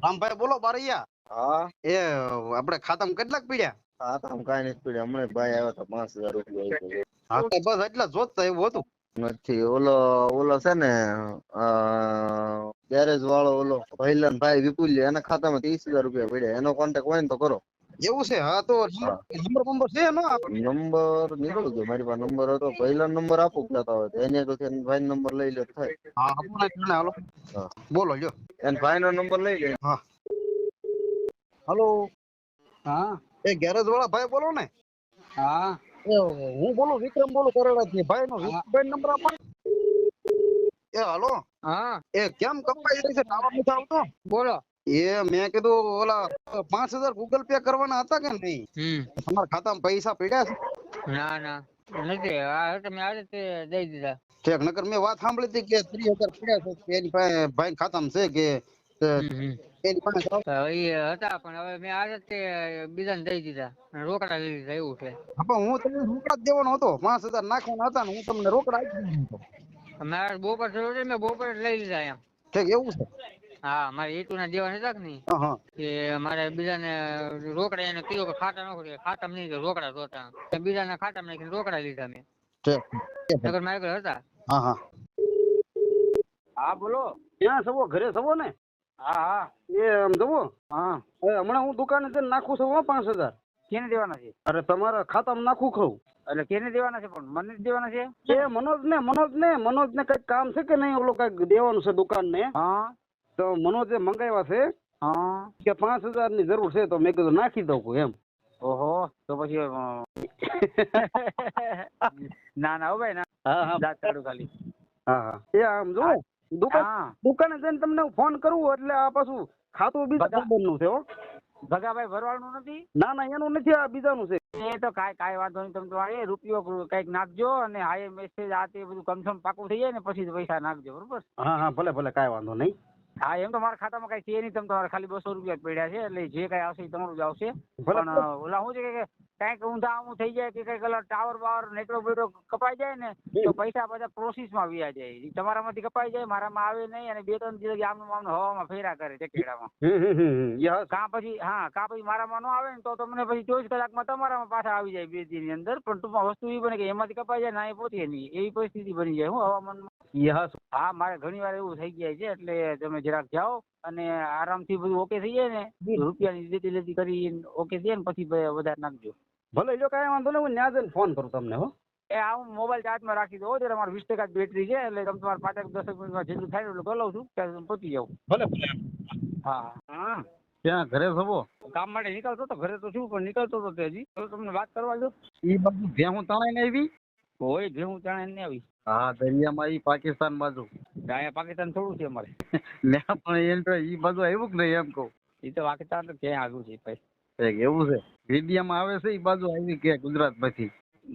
રામભાઈ બોલો બારૈયા. હા એ આપણે ખાતામાં કેટલાક પીડ્યા? ખાતામાં કાંઈ નથી પડ્યું. હમણાં ભાઈ આવ્યા હતા, 5,000 રૂપિયા આપ્યા. હા તો બસ એટલા જોતતા એવું હતું. નથી ઓલો ઓલો છે ને ગેરેજ વાળો ઓલો ભૈલાન ભાઈ વિપુલ્ય, એના ખાતામાં 30,000 રૂપિયા પડ્યા. એનો કોન્ટેક્ટ હોય ને તો કરો. એવું છે? હા તો હા. નંબર છે એનો આપણે? નંબર નીકળી ગયો મારી પાસે. નંબર હતો, ભૈલાનો નંબર આપું કહેતા હોય તો એને તો ભાઈ નંબર લઈ લે તો થાય. હા આપણે જાણે હાલો. હા બોલો લ્યો. એને ભાઈ નો નંબર લઈ લે. હા હાલો. હા એ ગેરેજ વાળા ભાઈ બોલો ને? હા એ હું બોલું, વિક્રમ બોલું કરેડાથી. ભાઈ નો વિક્રમભાઈ નંબર આપો. એ હાલો. હા એ કેમ કપાઈ રહી છે? ટાવર નથી આવતો? બોલો. એ મેં કીધું ઓલા 5,000 ગૂગલ પે કરવાના હતા કે નહીં? તમારા ખાતામાં પૈસા પડ્યા છે? ના ના નથી. આ તમે આજે તે દઈ દીધા. ઠેક. નકર મેં વાત સાંભળી હતી કે 30,000 પડ્યા છે કે એની પાસે ભાઈ ખાતામાં છે કે એની પાસે જાવ. તો એ હતા પણ હવે મેં આજે તે બીજાને દઈ દીધા. રોકડા લઈ લીધા એવું છે. હા, પણ હું તમને રોકડા જ દેવાનો હતો. 5,000 નાખવાના હતા ને હું તમને રોકડા આપી દેવાનો હતો. મારે બપોર થયું છે, મેં બપોર લઈ લીધા એમ. ઠેક એવું છે? હા મારે ઈટુના દેવા હતા કે નહીં, હા હા કે મારે બીજાને રોકડા એને કીધું કે ખાતા નો ખાતામાં નહીં, કે રોકડા જોતા. બીજાના ખાતામાં નાખીને રોકડા લીધા મેં. ઠેક. નગર મારા ઘરે હતા. હા હા. હા બોલો. ક્યાં સવો? ઘરે સવો ને? હા હા એ આમ જવો. હા. હમણાં હું દુકાને જઈને નાખું છું 5,000. કેને દેવાના છે? અરે તમારા ખાતામાં નાખું ખરું. એટલે કેને દેવાના છે? પણ મને જ દેવાના છે. એ મનોજ ને કઈક કામ છે કે નહીં? ઓલો કઈક દેવાનું છે દુકાન ને. હા તો મનોજે મંગાવ્યા છે હા. કે 5,000 ની જરૂર છે, તો મેં કીધું નાખી દઉં કોઈ એમ. ઓહો, તો પછી ના ના હો ભાઈ ના. હા હા દાંત કાઢું ખાલી. હા હા. એ આમ જો હા. દુકાને જઈને તમને હું ફોન કરું એટલે આ પાછું ખાતું બીજા ભાઈબંધનું છે હો. ભગાભાઈ ભરવાડનું નથી? ના ના એનું નથી, આ બીજાનું છે. એ તો કાંઈ વાંધો નહીં. તમે તો એ રૂપિયો કંઈક નાખજો અને હાય મેસેજ આ તે બધું કન્ફર્મ પાકું થઈ જાય ને પછી જ પૈસા નાખજો, બરોબર? હા હા ભલે ભલે, કાંઈ વાંધો નહીં. હા એમ તો મારા ખાતામાં કઈ છે નહીં. તમે તમારે ખાલી 200 રૂપિયા જ પડ્યા છે, એટલે જે કઈ આવશે એ તમારું જ આવશે. ભલે પણ ઓલા શું છે કે કઈક ઊંધા આવું થઈ જાય કે કઈક ટાવર બાવર નેટવર્ક બેટવર્ક કપાઈ જાય ને તો પૈસા બધા પ્રોસેસમાં વ્યા જાય. ઈ તમારામાંથી કપાઈ જાય, મારામાં આવે નહીં, અને 2-3 દિવસ આમનું આમનું હવામાં ફેરા કરે ચકેડામાં. યસ. કાં પછી મારામાં ન આવે ને તો તમને પછી 24 કલાકમાં તમારામાં પાછા આવી જાય 2 દી ની અંદર. પણ ટૂંકમાં વસ્તુ એ બને કે એમાંથી કપાઈ જાય ને એ પહોંચે નહીં, એવી પરિસ્થિતિ બની જાય હું હવામાનમાં. યસ. હા મારે ઘણી વાર એવું થઈ જાય છે, એટલે તમે જરાક જાઓ અને આરામથી બધું ઓકે થઈ જાય ને, રૂપિયાની લેતી કરી ઓકે થઈ જાય ને પછી વધારે નાખજો. ભલે જો કાંઈ વાંધો નહીં, હું ત્યાં જઈને ફોન કરું તમને હો. એ આ હું મોબાઈલ ચાર્જમાં રાખી દો ત્યારે મારે 20% જ બેટરી છે, એટલે તમે તમારે 5-10 મિનિટમાં જેટલું થાય એટલું બોલાવું છું ત્યારે તમે પહોંચી જાવ. ભલે ભલે. હા હા. ત્યાં ઘરે સવો? કામ માટે નીકળતો તો, ઘરે તો શું પણ નીકળતો તો તે હજી. તો તમને વાત કરવા દો. ઈ બાજુ ભેહું તણાઈને આવી? હોય ભેહું ચાણે નહીં આવી. હા દરિયામાં, ઈ પાકિસ્તાન બાજુ. અહીંયા પાકિસ્તાન થોડું છે અમારે. મેં પણ એમ તો ઈ બાજુ આવ્યું કે નહીં એમ કહું. એ તો પાકિસ્તાન તો ક્યાંય આગળ છે ભાઈ. એવું છે? મીડિયામાં આવે છે ઈ બાજુ આવી કે ગુજરાત પછી?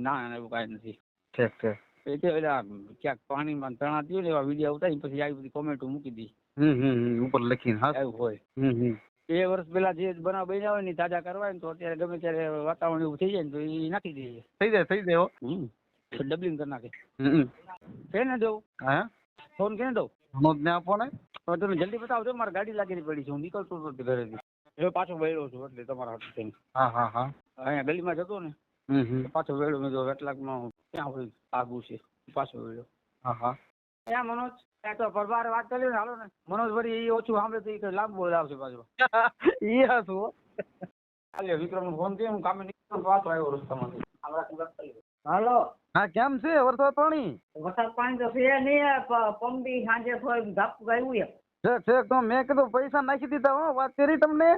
ના ના એવું કાંઈ નથી. ઠીક ઠીક. એ તો એટલે ક્યાંક પાણીમાં તણાતી હોય ને એવા વિડીયો ઉતારી પછી આવી બધી કોમેન્ટો મૂકી દી. ઉપર લખીને. હા એવું હોય. 2 વર્ષ પેલા જે બનાવ બન્યા હોય ને તાજા કરવા ને તો અત્યારે ગમે ત્યારે વાતાવરણ એવું થઈ જાય ને તો એ નાખી દઈએ. થઈ જાય હો. ડબલિંગ કરી નાખે. કેને દઉં? હા ફોન કેને દઉં? મનોજ ને આપો ને. હવે તમે જલ્દી બતાવજો, મારે ગાડી લાગેલી પડી છે, હું નીકળતો હતો ઘરેથી. હવે પાછો વળ્યો છું એટલે તમારા હાથ થઈને. હા અહીંયા ગલીમાં જતો ને પાછો વળ્યો. મેં જો કેટલાકમાં ક્યાં હોય આગું છે, પાછો વળ્યો. હા ત્યાં મનોજ ત્યાં તો પરબાર વાત કરી ને હાલો ને. મનોજ વળી એ ઓછું સાંભળે તો લાંબુ આવશે પાછો. ઈ હાસું. હાલે વિક્રમ નો ફોન છે, હું કામે નીકળતો પાછો આવ્યો રસ્તામાંથી. હાલો. હા કેમ છે વરસાદ પાણી? વરસાદ પાણી તો છે નહીં, પંપી સાંજે થોડું ઝાપટું આવ્યું એમ. ઠીક તો મેં કીધું પૈસા નાખી દીધા હો, વાત કરી તમને?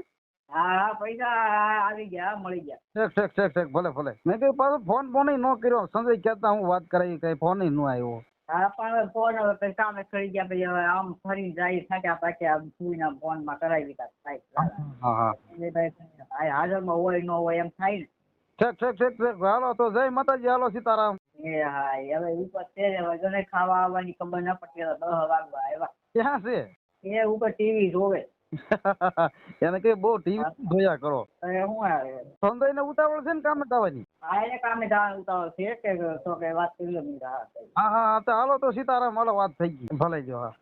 હા પૈસા આવી ગયા, મળી ગયા. ઠીક ભલે મેં કીધું પાછો ફોન ન કર્યો. સંજય કહેતા હું વાત કરાવી, કઈ ફોન ન આવ્યો. હા પણ ફોન હવે કામે કરી ગયા પછી હવે આમ ફરી જાય થાક્યા પાછા સુઈના ફોન માં કરાવી દીધા. હા હાજરમાં હોય ન હોય એમ થાય ને. ઠીક હાલો તો જય માતાજી. હાલો સીતારામ. એ હા હવે ઉપર છે ને ખાવા આવવાની ખબર ના પડતી, 10 વાગવા આવ્યા. ક્યાં છે? એ ઉપર ટીવી જોવે. એને કઈ બહુ ટીવી જોયા કરો. શું સંજય ને ઉતાવળ છે ને કામે જવાની? હા એને કામે જવાનું ઉતાવળ છે કે તો કે વાત કરી લો. હા તો હાલો તો સીતારામ. હાલો વાત થઈ ગઈ. ભલે જો. હા.